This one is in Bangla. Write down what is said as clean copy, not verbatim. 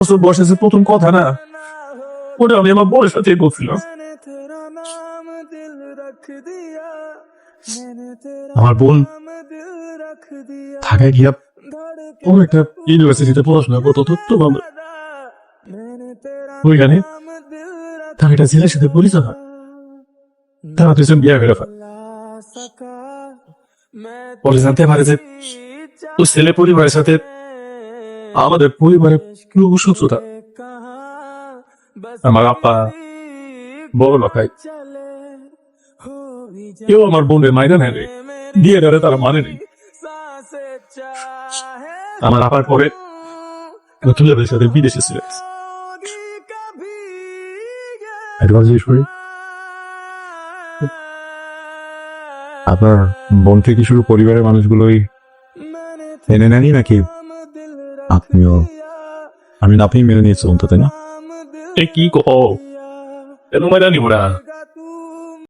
বছর বয়সে যে প্রথম কথা না, ওটা আমি আমার বোনের সাথে বলছিলাম। আমার বোন ঢাকায় গিয়া কোন একটা ইউনিভার্সিটিতে পড়াশোনা করতো, তো ভালো ওইখানে তার একটা ছেলের সাথে পরিচয় হয়। তারা দুজন বিয়ে করে ফেলে। পরে জানতে পারে যে ওই ছেলে পরিবারের সাথে আমাদের পরিবারের পুরো শত্রুতা। আমার আপা বড় লোকাই, কেউ আমার বোনের মাইনা নেয় রে, দিয়ে ধরে তারা মানে নেই। আমার আপার পরে তুলের সাথে বিদেশে ছিল। আপনার বোনকে কি শুধু পরিবারের মানুষগুলোই মেনে নেনি, নাকি আপনিও? আপনি মেনে নিয়েছেন তো, তাই না? এ কি কো এত ময়দানি ওরা